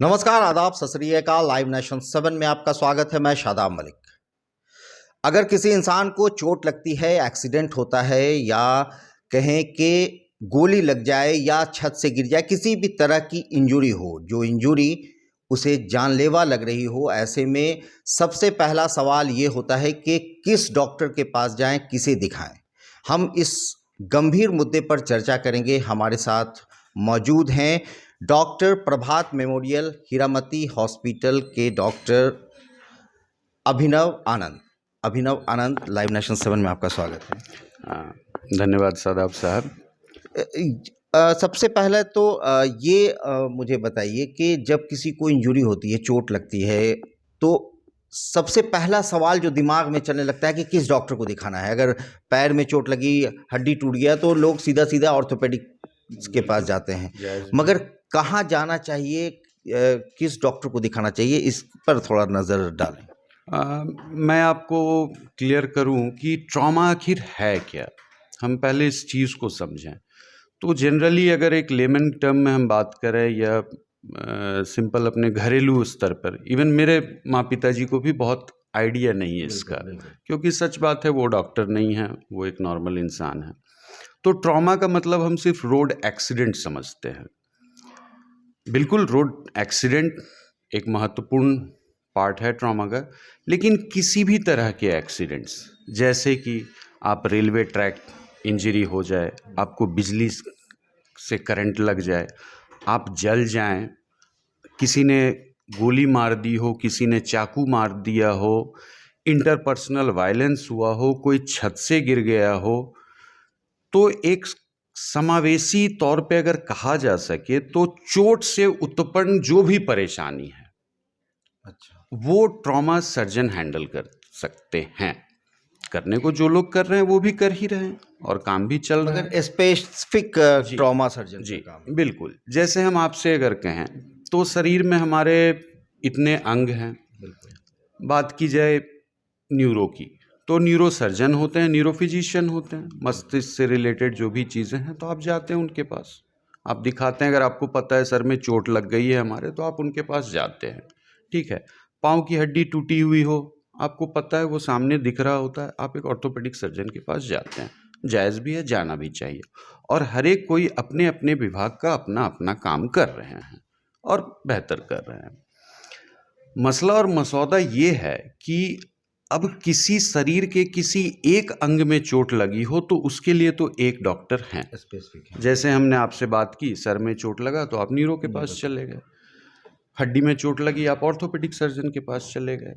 नमस्कार, आदाब, सत श्री अकाल। लाइव नेशन 7 में आपका स्वागत है। मैं शादाब मलिक। अगर किसी इंसान को चोट लगती है, एक्सीडेंट होता है या कहें कि गोली लग जाए या छत से गिर जाए, किसी भी तरह की इंजरी हो, जो इंजरी उसे जानलेवा लग रही हो, ऐसे में सबसे पहला सवाल ये होता है कि किस डॉक्टर के पास जाएं, किसे दिखाएं। हम इस गंभीर मुद्दे पर चर्चा करेंगे। हमारे साथ मौजूद हैं डॉक्टर प्रभात मेमोरियल हीरामती हॉस्पिटल के डॉक्टर अभिनव आनंद। अभिनव आनंद, लाइव नेशन 7 में आपका स्वागत है। धन्यवाद शादाब साहब। सबसे पहले तो मुझे बताइए कि जब किसी को इंजरी होती है, चोट लगती है, तो सबसे पहला सवाल जो दिमाग में चलने लगता है कि किस डॉक्टर को दिखाना है। अगर पैर में चोट लगी, हड्डी टूट गया, तो लोग सीधा सीधा ऑर्थोपेडिक के पास जाते हैं, मगर कहाँ जाना चाहिए, किस डॉक्टर को दिखाना चाहिए, इस पर थोड़ा नज़र डालें। मैं आपको क्लियर करूं कि ट्रॉमा आखिर है क्या। हम पहले इस चीज़ को समझें। तो जनरली अगर एक लेमन टर्म में हम बात करें या सिंपल अपने घरेलू स्तर पर, इवन मेरे माँ पिताजी को भी बहुत आइडिया नहीं है इसका, क्योंकि सच बात है वो डॉक्टर नहीं है, वो एक नॉर्मल इंसान है। तो ट्रॉमा का मतलब हम सिर्फ रोड एक्सीडेंट समझते हैं। बिल्कुल, रोड एक्सीडेंट एक महत्वपूर्ण पार्ट है ट्रॉमा का, लेकिन किसी भी तरह के एक्सीडेंट्स, जैसे कि आप रेलवे ट्रैक इंजरी हो जाए, आपको बिजली से करंट लग जाए, आप जल जाएं, किसी ने गोली मार दी हो, किसी ने चाकू मार दिया हो, इंटरपर्सनल वायलेंस हुआ हो, कोई छत से गिर गया हो, तो एक समावेशी तौर पे अगर कहा जा सके तो चोट से उत्पन्न जो भी परेशानी है, अच्छा, वो ट्रॉमा सर्जन हैंडल कर सकते हैं। करने को जो लोग कर रहे हैं वो भी कर ही रहे हैं और काम भी चल रहा है। स्पेसिफिक ट्रॉमा सर्जन जी बिल्कुल। जैसे हम आपसे अगर कहें तो शरीर में हमारे इतने अंग हैं। बात की जाए न्यूरो की, तो न्यूरो सर्जन होते हैं, न्यूरो फिजिशियन होते हैं। मस्तिष्क से रिलेटेड जो भी चीज़ें हैं तो आप जाते हैं उनके पास, आप दिखाते हैं। अगर आपको पता है सर में चोट लग गई है हमारे, तो आप उनके पास जाते हैं, ठीक है। पाँव की हड्डी टूटी हुई हो, आपको पता है, वो सामने दिख रहा होता है, आप एक ऑर्थोपेडिक सर्जन के पास जाते हैं। जायज़ भी है, जाना भी चाहिए। और हर एक कोई अपने अपने विभाग का अपना अपना काम कर रहे हैं और बेहतर कर रहे हैं। मसला और मसौदा ये है कि अब किसी शरीर के किसी एक अंग में चोट लगी हो तो उसके लिए तो एक डॉक्टर हैं स्पेसिफिक है। जैसे हमने आपसे बात की, सर में चोट लगा तो आप न्यूरो के पास चले गए, हड्डी में चोट लगी आप ऑर्थोपेडिक सर्जन के पास चले गए,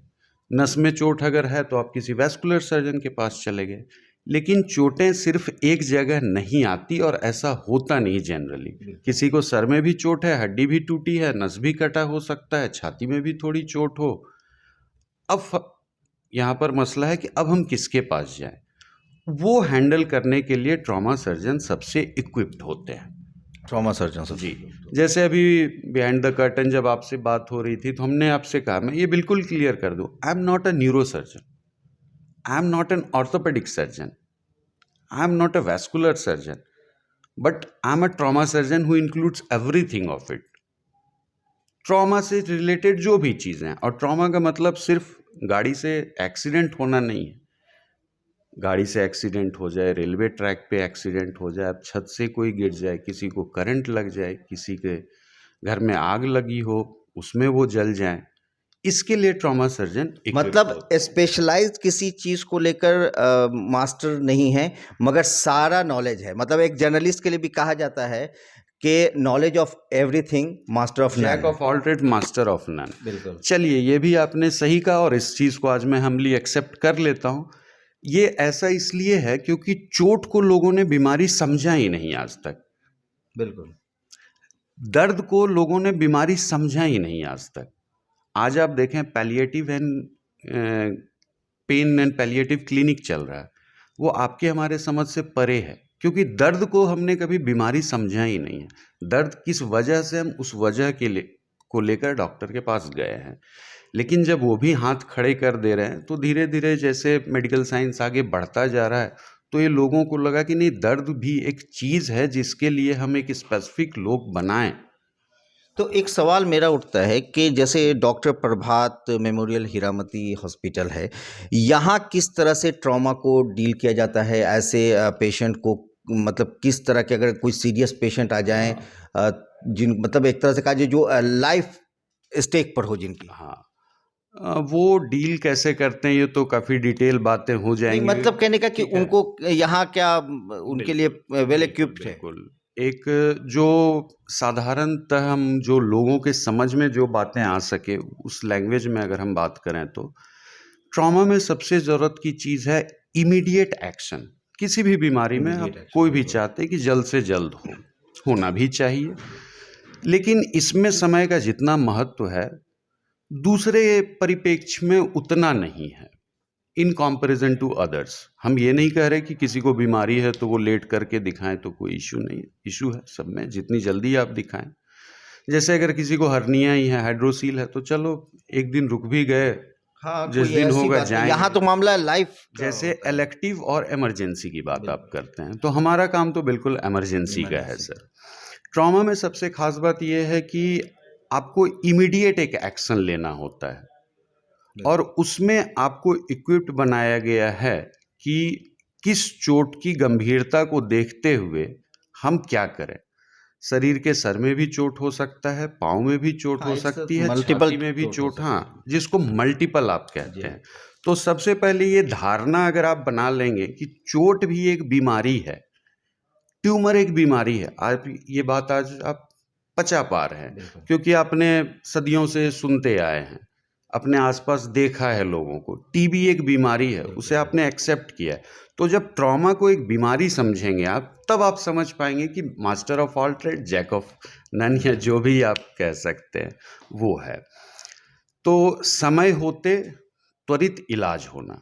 नस में चोट अगर है तो आप किसी वैस्कुलर सर्जन के पास चले गए। लेकिन चोटें सिर्फ एक जगह नहीं आती और ऐसा होता नहीं जनरली। किसी को सर में भी चोट है, हड्डी भी टूटी है, नस भी कटा हो सकता है, छाती में भी थोड़ी चोट हो। अब यहाँ पर मसला है कि अब हम किसके पास जाएं। वो हैंडल करने के लिए ट्रॉमा सर्जन सबसे इक्विप्ड होते हैं। ट्रॉमा सर्जन जी, जैसे अभी बिहाइंड द कर्टन जब आपसे बात हो रही थी तो हमने आपसे कहा, मैं ये बिल्कुल क्लियर कर दूं, I am not a neuro surgeon, I am not an orthopaedic surgeon, I am not a vascular surgeon, but I am a trauma surgeon who includes everything of it. Trauma से related जो भी चीज़ें हैं, और trauma का मतलब सिर्फ गाड़ी से एक्सीडेंट होना नहीं है। गाड़ी से एक्सीडेंट हो जाए, रेलवे ट्रैक पे एक्सीडेंट हो जाए, अब छत से कोई गिर जाए, किसी को करंट लग जाए, किसी के घर में आग लगी हो, उसमें वो जल जाए, इसके लिए ट्रॉमा सर्जन मतलब स्पेशलाइज्ड किसी चीज़ को लेकर मास्टर नहीं है, मगर सारा नॉलेज है। मतलब एक जर्नलिस्ट के लिए भी कहा जाता है कि knowledge of everything, master of none, jack of all trade, master of none. बिल्कुल। चलिए, ये भी आपने सही कहा और इस चीज़ को आज मैं हम्बली एक्सेप्ट कर लेता हूँ। ये ऐसा इसलिए है क्योंकि चोट को लोगों ने बीमारी समझा ही नहीं आज तक। बिल्कुल। दर्द को लोगों ने बीमारी समझा ही नहीं आज तक। आज आप देखें, palliative and pain and palliative clinic चल रहा है, वो आपके हमारे समझ से परे है, क्योंकि दर्द को हमने कभी बीमारी समझा ही नहीं है। दर्द किस वजह से, हम उस वजह को लेकर डॉक्टर के पास गए हैं। लेकिन जब वो भी हाथ खड़े कर दे रहे हैं तो धीरे धीरे जैसे मेडिकल साइंस आगे बढ़ता जा रहा है, तो ये लोगों को लगा कि नहीं, दर्द भी एक चीज़ है जिसके लिए हम एक स्पेसिफिक लोग बनाएं। तो एक सवाल मेरा उठता है कि जैसे डॉक्टर प्रभात मेमोरियल हीरामती हॉस्पिटल है, यहाँ किस तरह से ट्रॉमा को डील किया जाता है? ऐसे पेशेंट को मतलब किस तरह के अगर कोई सीरियस पेशेंट आ जाएँ जिन मतलब एक तरह से कहा जाए जो लाइफ स्टेक पर हो जिनकी। हाँ, वो डील कैसे करते हैं ये तो काफ़ी डिटेल बातें हो नहीं जाएंगी। मतलब कहने का कि ठीक है। उनको यहाँ क्या उनके लिए वेल बिल्कुल, इक्विप्ड है? बिल्कुल। एक जो साधारणतः हम जो लोगों के समझ में जो बातें आ सके उस लैंग्वेज में अगर हम बात करें तो ट्रॉमा में सबसे ज़रूरत की चीज़ है इमीडिएट एक्शन। किसी भी बीमारी में आप कोई भी चाहते हैं कि जल्द से जल्द होना भी चाहिए, लेकिन इसमें समय का जितना महत्व है दूसरे परिप्रेक्ष्य में उतना नहीं है इन कंपैरिजन टू अदर्स। हम ये नहीं कह रहे कि किसी को बीमारी है तो वो लेट करके दिखाएं तो कोई इशू नहीं है, इशू है सब में, जितनी जल्दी आप दिखाएं। जैसे अगर किसी को हर्निया ही है, हाइड्रोसील है, तो चलो एक दिन रुक भी गए, हाँ, जिस कोई दिन ऐसी होगा बात नहीं। जाएंगे। यहाँ तो मामला लाइफ जैसे इलेक्टिव और इमरजेंसी की बात आप करते हैं, तो हमारा काम तो बिल्कुल इमरजेंसी का है सर। ट्रॉमा में सबसे खास बात यह है कि आपको इमीडिएट एक एक्शन लेना होता है और उसमें आपको इक्विप्ड बनाया गया है कि किस चोट की गंभीरता को देखते हुए हम क्या करें। शरीर के सर में भी चोट हो सकता है, पाँव में भी चोट हो सकती है, छाती में भी चोट, हाँ, जिसको मल्टीपल आप कहते हैं। तो सबसे पहले ये धारणा अगर आप बना लेंगे कि चोट भी एक बीमारी है, ट्यूमर एक बीमारी है, आप ये बात आज आप पचा पा रहे हैं क्योंकि आपने सदियों से सुनते आए हैं, अपने आसपास देखा है लोगों को। टीबी एक बीमारी है, उसे आपने एक्सेप्ट किया है। तो जब ट्रॉमा को एक बीमारी समझेंगे आप, तब आप समझ पाएंगे कि master of all trade jack of none, या जो भी आप कह सकते हैं वो है। तो समय होते त्वरित इलाज होना,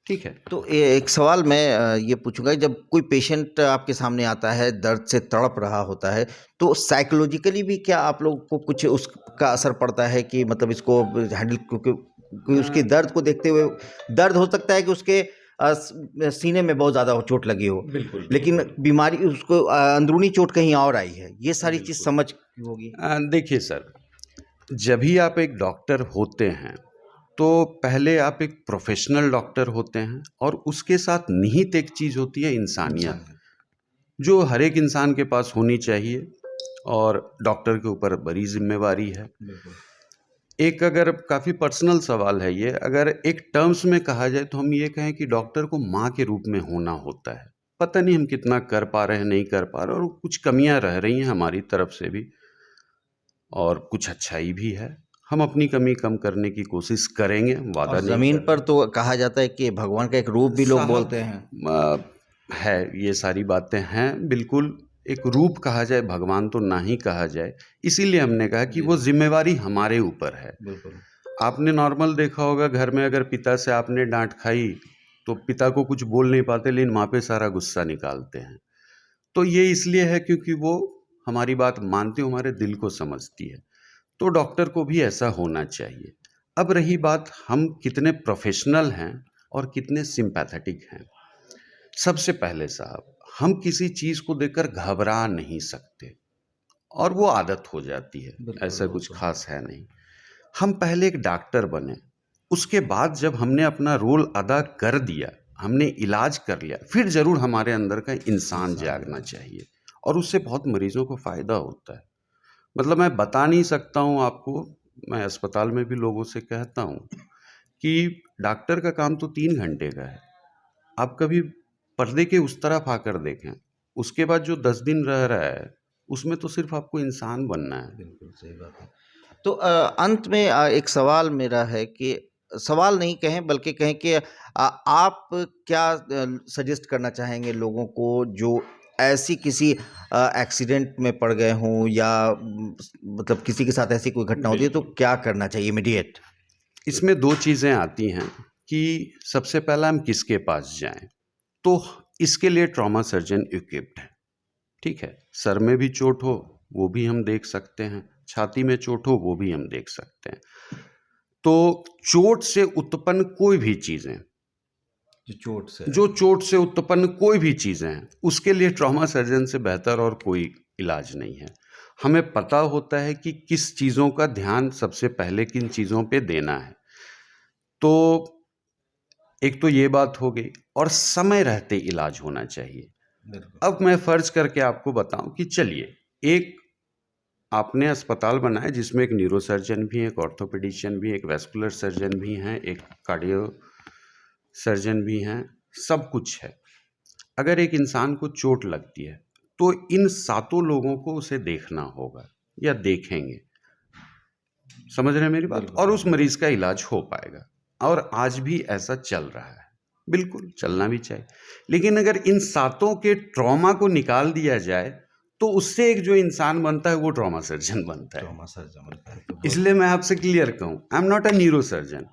ठीक है। तो एक सवाल मैं ये पूछूंगा, जब कोई पेशेंट आपके सामने आता है दर्द से तड़प रहा होता है, तो साइकोलॉजिकली भी क्या आप लोग को कुछ उसका असर पड़ता है कि मतलब इसको हैंडल, क्योंकि उसके दर्द को देखते हुए दर्द हो सकता है कि उसके सीने में बहुत ज़्यादा चोट लगी हो, बिल्कुल, लेकिन बीमारी उसको अंदरूनी चोट कहीं और आई है, ये सारी चीज़ समझ होगी। देखिए सर, जब भी आप एक डॉक्टर होते हैं तो पहले आप एक प्रोफेशनल डॉक्टर होते हैं और उसके साथ निहित एक चीज़ होती है इंसानियत, जो हर एक इंसान के पास होनी चाहिए और डॉक्टर के ऊपर बड़ी जिम्मेवारी है। एक अगर काफ़ी पर्सनल सवाल है ये, अगर एक टर्म्स में कहा जाए तो हम ये कहें कि डॉक्टर को माँ के रूप में होना होता है। पता नहीं हम कितना कर पा रहे हैं, नहीं कर पा रहे, और कुछ कमियां रह रही हैं हमारी तरफ से भी और कुछ अच्छाई भी है। हम अपनी कमी कम करने की कोशिश करेंगे, वादा और नहीं जमीन कर पर तो कहा जाता है कि भगवान का एक रूप भी लोग साहब, बोलते हैं। है, ये सारी बातें हैं बिल्कुल। एक रूप कहा जाए, भगवान तो ना ही कहा जाए, इसीलिए हमने कहा कि वो जिम्मेवारी हमारे ऊपर है। बिल्कुल। आपने नॉर्मल देखा होगा घर में अगर पिता से आपने डांट खाई तो पिता को कुछ बोल नहीं पाते, लेकिन माँ पे सारा गुस्सा निकालते हैं। तो ये इसलिए है क्योंकि वो हमारी बात मानती, हमारे दिल को समझती है। तो डॉक्टर को भी ऐसा होना चाहिए। अब रही बात हम कितने प्रोफेशनल हैं और कितने सिंपैथेटिक हैं। सबसे पहले साहब, हम किसी चीज़ को देखकर घबरा नहीं सकते और वो आदत हो जाती है, ऐसा कुछ खास है नहीं। हम पहले एक डॉक्टर बने, उसके बाद जब हमने अपना रोल अदा कर दिया, हमने इलाज कर लिया, फिर ज़रूर हमारे अंदर का इंसान जागना चाहिए और उससे बहुत मरीजों को फ़ायदा होता है। मतलब मैं बता नहीं सकता हूँ आपको, मैं अस्पताल में भी लोगों से कहता हूँ कि डॉक्टर का काम तो 3 घंटे का है। आप कभी पर्दे के उस तरफ आकर देखें, उसके बाद जो 10 दिन रह रहा है उसमें तो सिर्फ आपको इंसान बनना है। बिल्कुल सही बात है। तो अंत में एक सवाल मेरा है कि सवाल नहीं कहें बल्कि कहें कि आप क्या सजेस्ट करना चाहेंगे लोगों को जो ऐसी किसी एक्सीडेंट में पड़ गए हों या मतलब किसी के साथ ऐसी कोई घटना होती है तो क्या करना चाहिए इमीडिएट? इसमें 2 चीज़ें आती हैं कि सबसे पहला हम किसके पास जाएं। तो इसके लिए ट्रॉमा सर्जन इक्विप्ड है, ठीक है। सर में भी चोट हो वो भी हम देख सकते हैं, छाती में चोट हो वो भी हम देख सकते हैं। तो चोट से उत्पन्न कोई भी चीज़ें, जो चोट से उत्पन्न कोई भी चीज़ें हैं, उसके लिए ट्रॉमा सर्जन से बेहतर और कोई इलाज नहीं है। हमें पता होता है कि किस चीज़ों का ध्यान सबसे पहले किन चीज़ों पे देना है। तो एक तो ये बात हो गई, और समय रहते इलाज होना चाहिए। अब मैं फर्ज करके आपको बताऊं कि चलिए, एक आपने अस्पताल बनाया जिसमें एक न्यूरोसर्जन भी है, एक ऑर्थोपेडिशियन भी है, एक वैस्कुलर सर्जन भी हैं, एक कार्डियो सर्जन भी हैं, सब कुछ है। अगर एक इंसान को चोट लगती है तो इन सातों लोगों को उसे देखना होगा या देखेंगे, समझ रहे हैं मेरी बात, और उस मरीज का इलाज हो पाएगा। और आज भी ऐसा चल रहा है, बिल्कुल चलना भी चाहिए। लेकिन अगर इन सातों के ट्रॉमा को निकाल दिया जाए तो उससे एक जो इंसान बनता है वो ट्रॉमा सर्जन बनता है। ट्रॉमा सर्जन बनता है। इसलिए मैं आपसे क्लियर कहूँ, I am not a neuro surgeon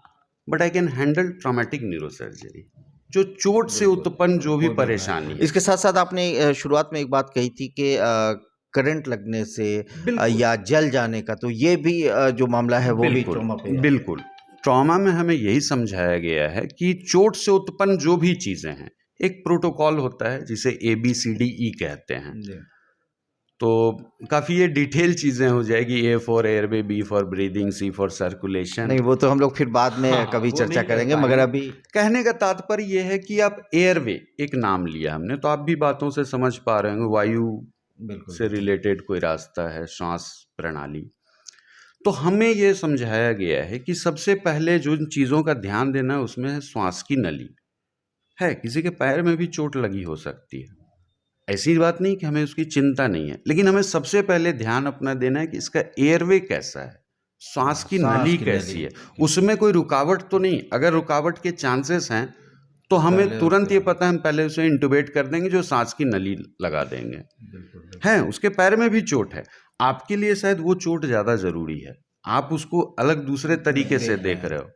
but I can handle traumatic neuro surgery, जो चोट से उत्पन्न जो भी परेशानी है। इसके साथ साथ आपने शुरुआत में एक बात कही थी कि करंट लगने से या जल जाने का, तो ये भी जो मामला है वो भी ट्रॉमा पे है। बिल्कुल, ट्रॉमा में हमें यही समझाया गया है कि चोट से उत्पन्न जो भी चीज़ें हैं, एक प्रोटोकॉल होता है जिसे ABCDE कहते हैं। तो काफ़ी ये डिटेल चीज़ें हो जाएगी, A for airway, B for breathing, C for circulation. नहीं, वो तो हम लोग फिर बाद में कभी चर्चा करेंगे, मगर अभी कहने का तात्पर्य ये है कि आप एयरवे एक नाम लिया हमने, तो आप भी बातों से समझ पा रहे होंगे वायु से रिलेटेड कोई रास्ता है, श्वास प्रणाली। तो हमें ये समझाया गया है कि सबसे पहले जो चीज़ों का ध्यान देना है उसमें है श्वास की नली। है, किसी के पैर में भी चोट लगी हो सकती है, ऐसी बात नहीं कि हमें उसकी चिंता नहीं है, लेकिन हमें सबसे पहले ध्यान अपना देना है कि इसका एयरवे कैसा है, श्वास की नली कैसी है, उसमें कोई रुकावट तो नहीं। अगर रुकावट के चांसेस हैं तो हमें तुरंत ये पता है, हम पहले उसे इंटुबेट कर देंगे, जो सांस की नली लगा देंगे। हैं, उसके पैर में भी चोट है, आपके लिए शायद वो चोट ज़्यादा ज़रूरी है, आप उसको अलग दूसरे तरीके से देख रहे हो।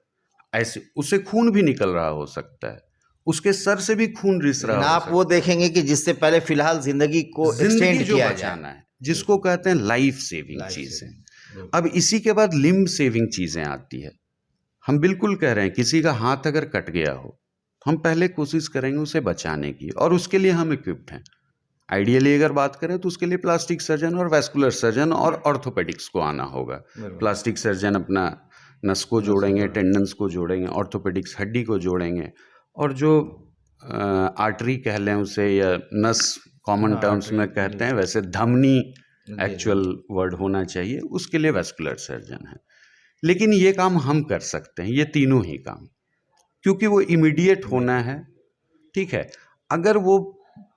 ऐसे उससे खून भी निकल रहा हो सकता है, उसके सर से भी खून रिस रहा है। आप वो देखेंगे कि जिससे पहले फिलहाल जिंदगी को एक्सटेंड किया बचाना है, जिसको कहते हैं लाइफ सेविंग चीजें। अब इसी के बाद लिम्ब सेविंग चीजें आती है। हम बिल्कुल कह रहे हैं किसी का हाथ अगर कट गया हो, हम पहले कोशिश करेंगे उसे बचाने की, और उसके लिए हम इक्विप्ड हैं। आइडियली अगर बात करें तो उसके लिए प्लास्टिक सर्जन और वैस्कुलर सर्जन और ऑर्थोपेडिक्स को आना होगा। प्लास्टिक सर्जन अपना नस को जोड़ेंगे, टेंडन्स को जोड़ेंगे, ऑर्थोपेडिक्स हड्डी को जोड़ेंगे, और जो आर्टरी कह लें उसे, या नस कॉमन टर्म्स में कहते हैं, वैसे धमनी एक्चुअल वर्ड होना चाहिए, उसके लिए वैस्कुलर सर्जन है। लेकिन ये काम हम कर सकते हैं, ये तीनों ही काम, क्योंकि वो इमीडिएट होना है। ठीक है, अगर वो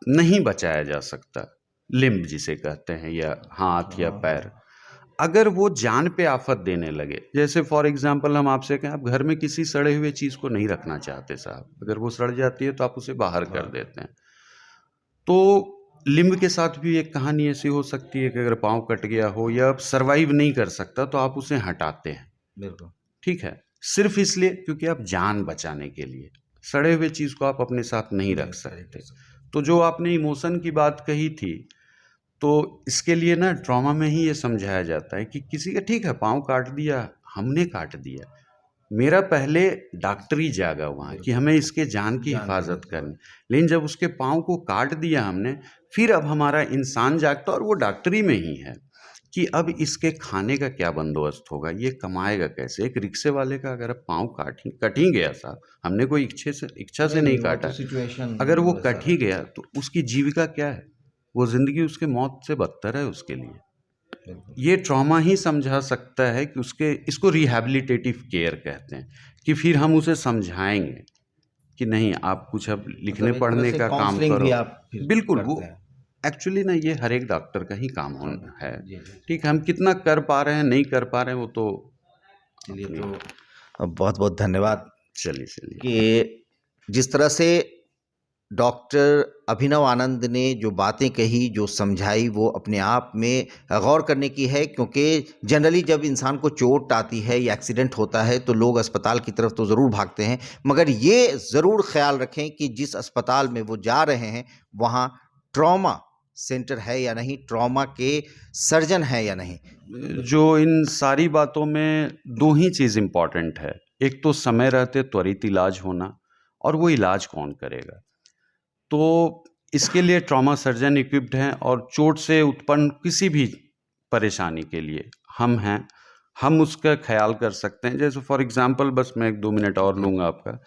नहीं बचाया जा सकता, लिम्ब जिसे कहते हैं, या हाथ या पैर, अगर वो जान पे आफत देने लगे, जैसे फॉर एग्जांपल हम आपसे कहें, आप घर में किसी सड़े हुए चीज़ को नहीं रखना चाहते साहब, अगर वो सड़ जाती है तो आप उसे बाहर कर देते हैं। तो लिम्ब के साथ भी एक कहानी ऐसी हो सकती है कि अगर पाँव कट गया हो या सर्वाइव नहीं कर सकता तो आप उसे हटाते हैं। बिल्कुल ठीक है, सिर्फ इसलिए क्योंकि आप जान बचाने के लिए, सड़े हुए चीज़ को आप अपने साथ नहीं रख सकते। तो जो आपने इमोशन की बात कही थी, तो इसके लिए ना ट्रॉमा में ही ये समझाया जाता है कि किसी का ठीक है पाँव काट दिया, हमने काट दिया, मेरा पहले डॉक्टरी जागा वहाँ कि हमें इसके जान की हिफाजत करनी, लेकिन जब उसके पाँव को काट दिया हमने, फिर अब हमारा इंसान जागता, और वो डॉक्टरी में ही है कि अब इसके खाने का क्या बंदोबस्त होगा, ये कमाएगा कैसे। एक रिक्शे वाले का अगर पाँव कट ही गया साहब, हमने कोई इच्छा से नहीं काटा, अगर वो कट ही गया तो उसकी जीविका क्या है, वो जिंदगी उसके मौत से बदतर है उसके लिए। ये ट्रॉमा ही समझा सकता है कि इसको रिहैबिलिटेटिव केयर कहते हैं, कि फिर हम उसे समझाएंगे कि नहीं, आप कुछ अब लिखने पढ़ने का काम करो। बिल्कुल, वो एक्चुअली ना ये हर एक डॉक्टर का ही काम होना है। ठीक है, हम कितना कर पा रहे हैं नहीं कर पा रहे हैं वो तो चलिए, तो बहुत बहुत धन्यवाद। चलिए कि जिस तरह से डॉक्टर अभिनव आनंद ने जो बातें कही, जो समझाई, वो अपने आप में गौर करने की है, क्योंकि जनरली जब इंसान को चोट आती है या एक्सीडेंट होता है तो लोग अस्पताल की तरफ तो ज़रूर भागते हैं, मगर ये ज़रूर ख्याल रखें कि जिस अस्पताल में वो जा रहे हैं वहाँ ट्रॉमा सेंटर है या नहीं, ट्रॉमा के सर्जन है या नहीं। जो इन सारी बातों में दो ही चीज़ इम्पॉर्टेंट है, एक तो समय रहते त्वरित इलाज होना, और वो इलाज कौन करेगा। तो इसके लिए ट्रॉमा सर्जन इक्विप्ड हैं, और चोट से उत्पन्न किसी भी परेशानी के लिए हम हैं, हम उसका ख्याल कर सकते हैं। जैसे फॉर एग्जांपल बस मैं 1-2 मिनट और लूँगा आपका।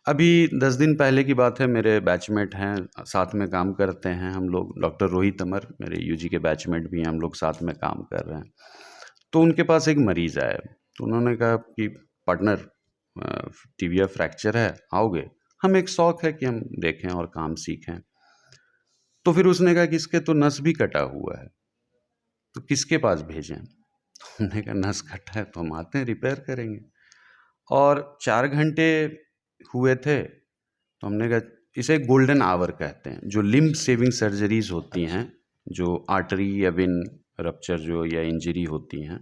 अभी 10 दिन पहले की बात है, मेरे बैचमेट हैं, साथ में काम करते हैं हम लोग, डॉक्टर रोहित अमर मेरे यूजी के बैचमेट भी हैं, हम लोग साथ में काम कर रहे हैं। तो उनके पास एक मरीज़ आया, तो उन्होंने कहा कि पार्टनर टिबिया फ्रैक्चर है, आओगे? हम एक शौक़ है कि हम देखें और काम सीखें। तो फिर उसने कहा कि इसके तो नस भी कटा हुआ है, तो किसके पास भेजें? हमने कहा नस कटा है तो हम आते हैं, रिपेयर करेंगे। और 4 घंटे हुए थे, तो हमने कहा इसे गोल्डन आवर कहते हैं। जो लिम्ब सेविंग सर्जरीज होती हैं, जो आर्टरी या वेन रप्चर जो या इंजरी होती हैं,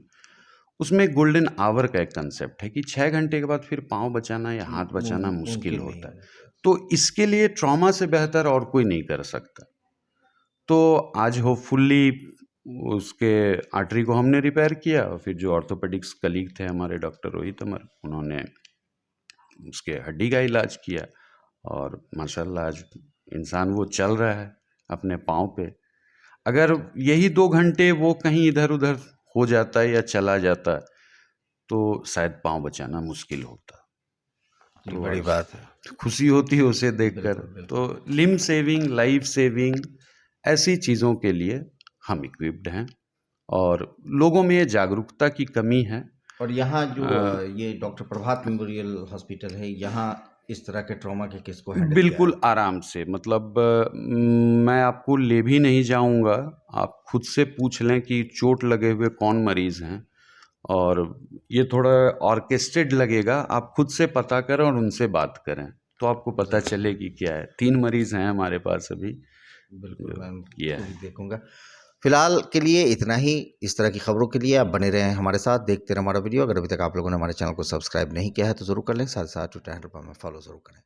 उसमें गोल्डन आवर का एक कंसेप्ट है कि 6 घंटे के बाद फिर पाँव बचाना या हाथ बचाना मुश्किल होता है। तो इसके लिए ट्रॉमा से बेहतर और कोई नहीं कर सकता। तो आज होपफुली उसके आर्टरी को हमने रिपेयर किया, और फिर जो ऑर्थोपेडिक्स कलीग थे हमारे डॉक्टर रोहित अमर, उन्होंने उसके हड्डी का इलाज किया, और माशाल्लाह आज इंसान वो चल रहा है अपने पाँव पे। अगर यही 2 घंटे वो कहीं इधर उधर हो जाता है या चला जाता, तो शायद पाँव बचाना मुश्किल होता। तो बड़ी बात है, खुशी होती है उसे देखकर। तो लिम्ब सेविंग, लाइफ सेविंग, ऐसी चीज़ों के लिए हम इक्विप्ड हैं, और लोगों में ये जागरूकता की कमी है। और यहाँ जो ये डॉक्टर प्रभात मेमोरियल हॉस्पिटल है, यहाँ इस तरह के ट्रॉमा के केस को हैंडल बिल्कुल आराम से, मतलब मैं आपको ले भी नहीं जाऊंगा, आप खुद से पूछ लें कि चोट लगे हुए कौन मरीज़ हैं, और ये थोड़ा ऑर्केस्ट्रेड लगेगा, आप खुद से पता करें और उनसे बात करें तो आपको पता चलेगी क्या है। 3 मरीज़ हैं हमारे पास अभी। बिल्कुल मैम, किया है, देखूंगा। फिलहाल के लिए इतना ही। इस तरह की खबरों के लिए आप बने रहें हमारे साथ, देखते रहें हमारा वीडियो। अगर अभी तक आप लोगों ने हमारे चैनल को सब्सक्राइब नहीं किया है तो ज़रूर कर लें, साथ साथ ट्विटर हैंडल पर हमें फॉलो ज़रूर करें।